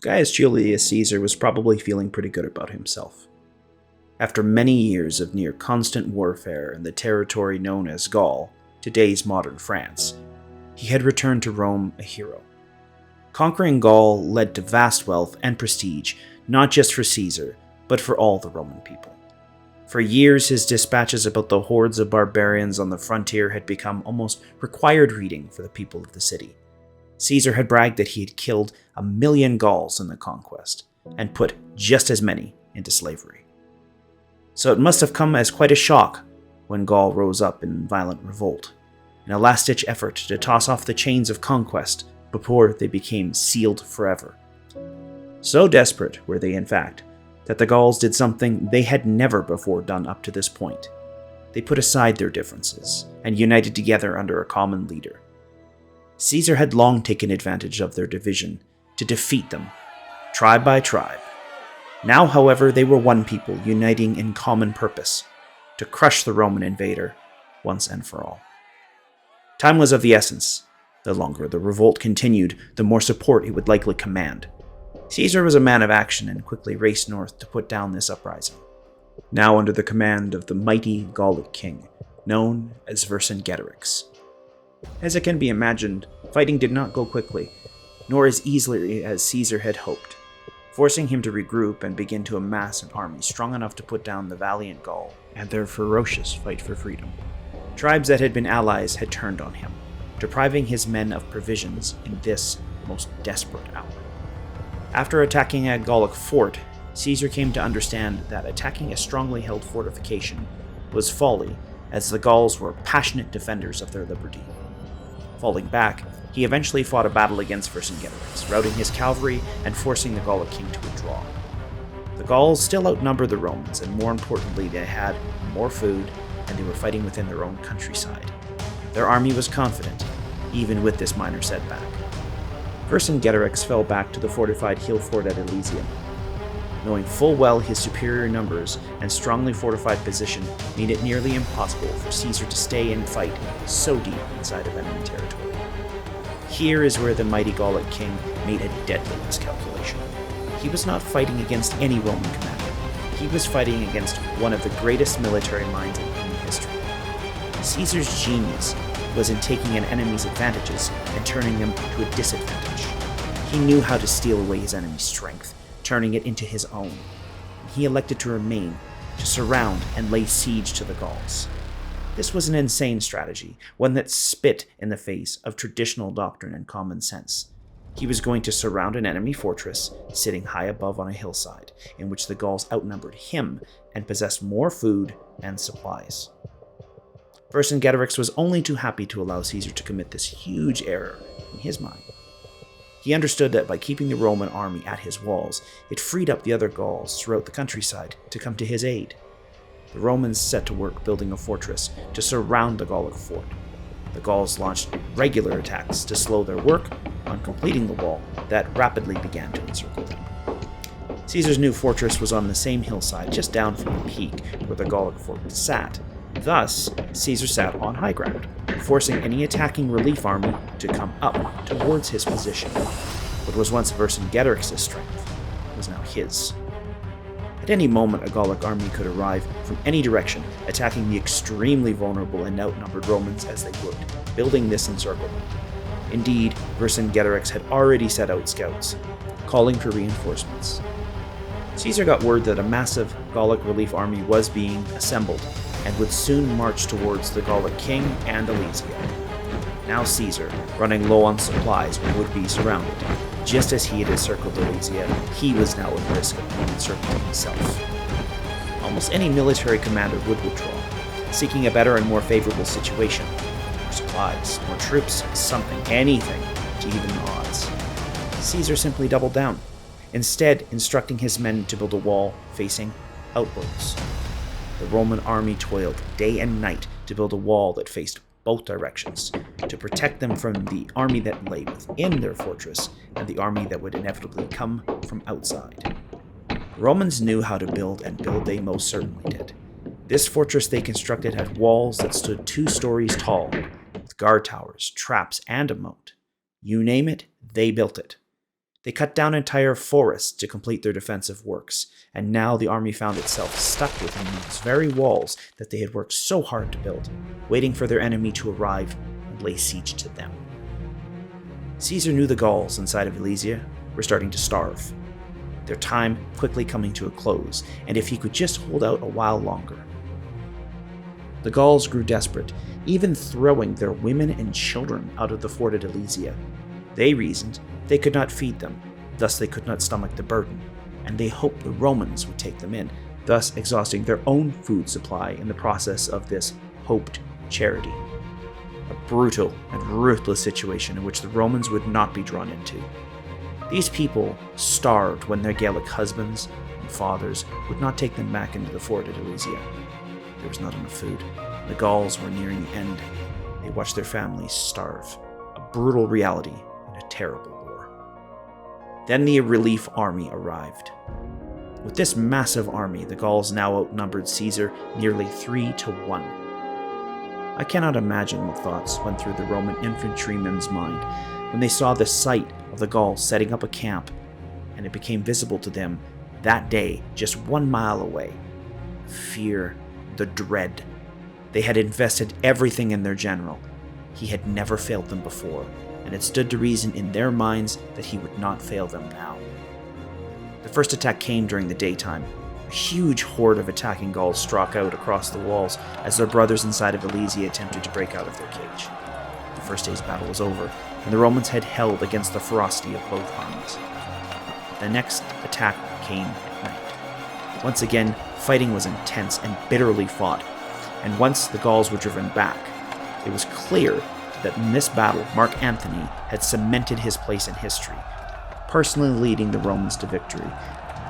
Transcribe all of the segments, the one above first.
Gaius Julius Caesar was probably feeling pretty good about himself. After many years of near constant warfare in the territory known as Gaul, today's modern France, he had returned to Rome a hero. Conquering Gaul led to vast wealth and prestige, not just for Caesar, but for all the Roman people. For years, his dispatches about the hordes of barbarians on the frontier had become almost required reading for the people of the city. Caesar had bragged that he had killed 1 million Gauls in the conquest, and put just as many into slavery. So it must have come as quite a shock when Gaul rose up in violent revolt, in a last-ditch effort to toss off the chains of conquest before they became sealed forever. So desperate were they, in fact, that the Gauls did something they had never before done up to this point. They put aside their differences and united together under a common leader. Caesar had long taken advantage of their division to defeat them, tribe by tribe. Now, however, they were one people uniting in common purpose, to crush the Roman invader once and for all. Time was of the essence. The longer the revolt continued, the more support it would likely command. Caesar was a man of action and quickly raced north to put down this uprising, now under the command of the mighty Gallic king, known as Vercingetorix. As it can be imagined, fighting did not go quickly, nor as easily as Caesar had hoped, forcing him to regroup and begin to amass an army strong enough to put down the valiant Gaul and their ferocious fight for freedom. Tribes that had been allies had turned on him, depriving his men of provisions in this most desperate hour. After attacking a Gallic fort, Caesar came to understand that attacking a strongly held fortification was folly, as the Gauls were passionate defenders of their liberty. Falling back, he eventually fought a battle against Vercingetorix, routing his cavalry and forcing the Gallic king to withdraw. The Gauls still outnumbered the Romans, and more importantly, they had more food, and they were fighting within their own countryside. Their army was confident, even with this minor setback. Vercingetorix fell back to the fortified hill fort at Alesia. Knowing full well his superior numbers and strongly fortified position made it nearly impossible for Caesar to stay and fight so deep inside of enemy territory. Here is where the mighty Gallic king made a deadly miscalculation. He was not fighting against any Roman commander. He was fighting against one of the greatest military minds in human history. Caesar's genius was in taking an enemy's advantages and turning them to a disadvantage. He knew how to steal away his enemy's strength, turning it into his own. He elected to remain, to surround and lay siege to the Gauls. This was an insane strategy, one that spit in the face of traditional doctrine and common sense. He was going to surround an enemy fortress, sitting high above on a hillside, in which the Gauls outnumbered him and possessed more food and supplies. Vercingetorix was only too happy to allow Caesar to commit this huge error in his mind. He understood that by keeping the Roman army at his walls, it freed up the other Gauls throughout the countryside to come to his aid. The Romans set to work building a fortress to surround the Gallic fort. The Gauls launched regular attacks to slow their work on completing the wall that rapidly began to encircle them. Caesar's new fortress was on the same hillside just down from the peak where the Gallic fort sat. Thus, Caesar sat on high ground, forcing any attacking relief army to come up towards his position. What was once Vercingetorix's strength was now his. At any moment, a Gallic army could arrive from any direction, attacking the extremely vulnerable and outnumbered Romans as they would, building this encirclement. Indeed, Vercingetorix had already sent out scouts, calling for reinforcements. Caesar got word that a massive Gallic relief army was being assembled, and would soon march towards the Gallic king and Alesia. Now Caesar, running low on supplies, would be surrounded. Just as he had encircled Alesia, he was now at risk of being encircled himself. Almost any military commander would withdraw, seeking a better and more favorable situation. More supplies, more troops, something, anything, to even the odds. Caesar simply doubled down, instead instructing his men to build a wall facing outwards. The Roman army toiled day and night to build a wall that faced both directions, to protect them from the army that lay within their fortress and the army that would inevitably come from outside. The Romans knew how to build, and build they most certainly did. This fortress they constructed had walls that stood 2 stories tall, with guard towers, traps, and a moat. You name it, they built it. They cut down entire forests to complete their defensive works, and now the army found itself stuck within these very walls that they had worked so hard to build, waiting for their enemy to arrive and lay siege to them. Caesar knew the Gauls inside of Alesia were starting to starve, their time quickly coming to a close, and if he could just hold out a while longer. The Gauls grew desperate, even throwing their women and children out of the fort at Alesia. They reasoned they could not feed them, thus they could not stomach the burden, and they hoped the Romans would take them in, thus exhausting their own food supply in the process of this hoped charity. A brutal and ruthless situation in which the Romans would not be drawn into. These people starved when their Gallic husbands and fathers would not take them back into the fort at Alesia. There was not enough food. The Gauls were nearing the end. They watched their families starve. A brutal reality in a terrible war. Then the relief army arrived. With this massive army, the Gauls now outnumbered Caesar nearly 3-1. I cannot imagine what thoughts went through the Roman infantryman's mind when they saw the sight of the Gauls setting up a camp, and it became visible to them that day just 1 mile away. Fear, the dread. They had invested everything in their general. He had never failed them before, and it stood to reason in their minds that he would not fail them now. The first attack came during the daytime. A huge horde of attacking Gauls struck out across the walls as their brothers inside of Alesia attempted to break out of their cage. The first day's battle was over, and the Romans had held against the ferocity of both armies. The next attack came at night. Once again, fighting was intense and bitterly fought, and once the Gauls were driven back, it was clear that in this battle Mark Antony had cemented his place in history, personally leading the Romans to victory,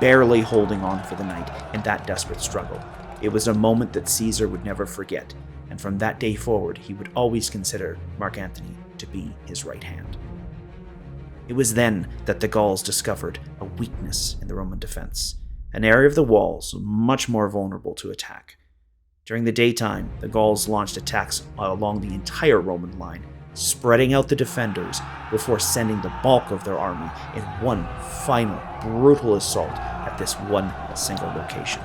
barely holding on for the night in that desperate struggle. It was a moment that Caesar would never forget, and from that day forward he would always consider Mark Antony to be his right hand. It was then that the Gauls discovered a weakness in the Roman defense, an area of the walls much more vulnerable to attack. During the daytime, the Gauls launched attacks along the entire Roman line, spreading out the defenders before sending the bulk of their army in one final brutal assault at this one single location.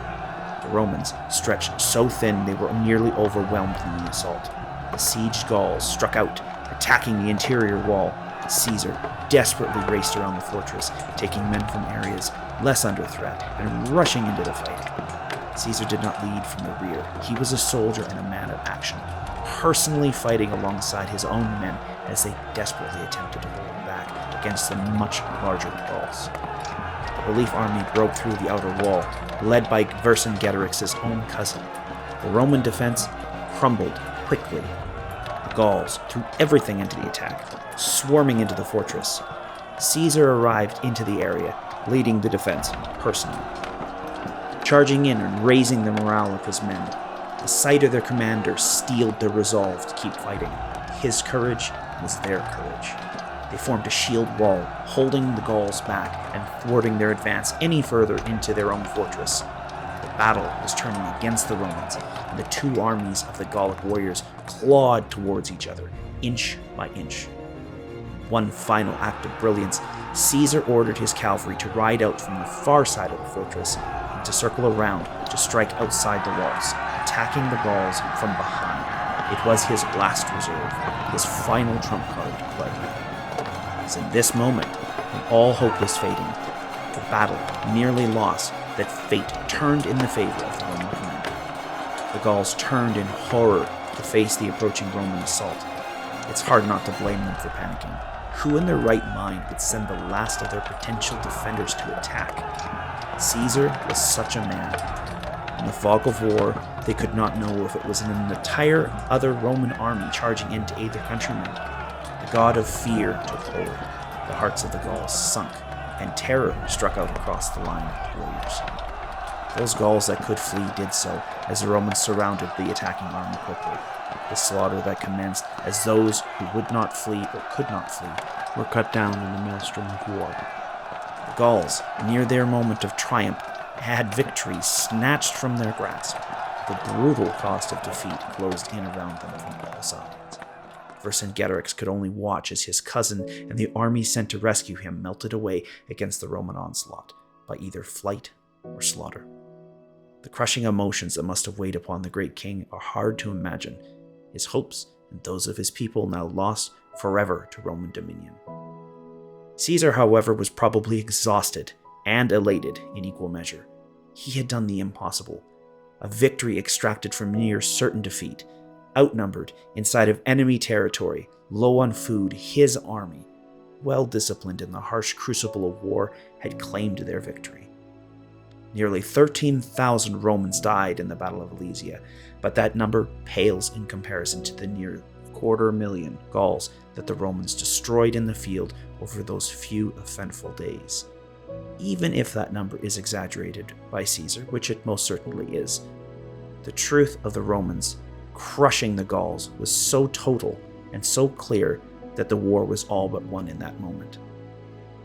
The Romans stretched so thin they were nearly overwhelmed in the assault. The sieged Gauls struck out, attacking the interior wall. Caesar desperately raced around the fortress, taking men from areas less under threat and rushing into the fight. Caesar did not lead from the rear. He was a soldier and a man of action, personally fighting alongside his own men as they desperately attempted to hold him back against the much larger Gauls. The relief army broke through the outer wall, led by Vercingetorix's own cousin. The Roman defense crumbled quickly. The Gauls threw everything into the attack, swarming into the fortress. Caesar arrived into the area, leading the defense personally, charging in and raising the morale of his men. The sight of their commander steeled their resolve to keep fighting. His courage was their courage. They formed a shield wall, holding the Gauls back and thwarting their advance any further into their own fortress. The battle was turning against the Romans, and the two armies of the Gallic warriors clawed towards each other, inch by inch. One final act of brilliance, Caesar ordered his cavalry to ride out from the far side of the fortress and to circle around to strike outside the walls, attacking the Gauls from behind. It was his last reserve, his final trump card to play. It was in this moment, when all hope was fading, the battle nearly lost, that fate turned in the favor of the Roman commander. The Gauls turned in horror to face the approaching Roman assault. It's hard not to blame them for panicking. Who in their right mind would send the last of their potential defenders to attack? Caesar was such a man. In the fog of war, they could not know if it was an entire other Roman army charging in to aid their countrymen. The god of fear took hold. The hearts of the Gauls sunk, and terror struck out across the line of warriors. Those Gauls that could flee did so, as the Romans surrounded the attacking army quickly. The slaughter that commenced as those who would not flee or could not flee were cut down in the maelstrom of war. The Gauls, near their moment of triumph, had victory snatched from their grasp. The brutal cost of defeat closed in around them from all sides. Vercingetorix could only watch as his cousin and the army sent to rescue him melted away against the Roman onslaught by either flight or slaughter. The crushing emotions that must have weighed upon the great king are hard to imagine, his hopes and those of his people now lost forever to Roman dominion. Caesar, however, was probably exhausted and elated in equal measure. He had done the impossible, a victory extracted from near certain defeat. Outnumbered, inside of enemy territory, low on food, his army, well disciplined in the harsh crucible of war, had claimed their victory. Nearly 13,000 Romans died in the Battle of Alesia, but that number pales in comparison to the near 250,000 Gauls that the Romans destroyed in the field over those few eventful days. Even if that number is exaggerated by Caesar, which it most certainly is, the truth of the Romans crushing the Gauls was so total and so clear that the war was all but won in that moment.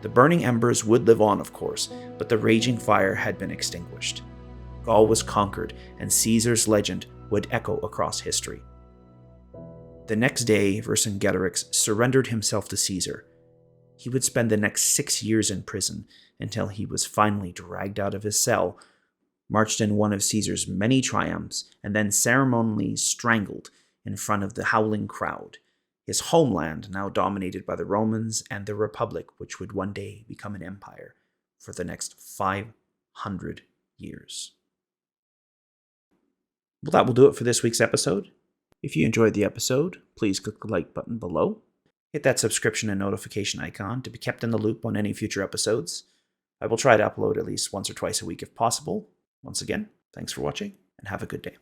The burning embers would live on, of course, but the raging fire had been extinguished. Gaul was conquered, and Caesar's legend would echo across history. The next day, Vercingetorix surrendered himself to Caesar. He would spend the next 6 years in prison until he was finally dragged out of his cell, marched in one of Caesar's many triumphs, and then ceremonially strangled in front of the howling crowd, his homeland now dominated by the Romans and the Republic, which would one day become an empire for the next 500 years. Well, that will do it for this week's episode. If you enjoyed the episode, please click the like button below. Hit that subscription and notification icon to be kept in the loop on any future episodes. I will try to upload at least once or twice a week if possible. Once again, thanks for watching and have a good day.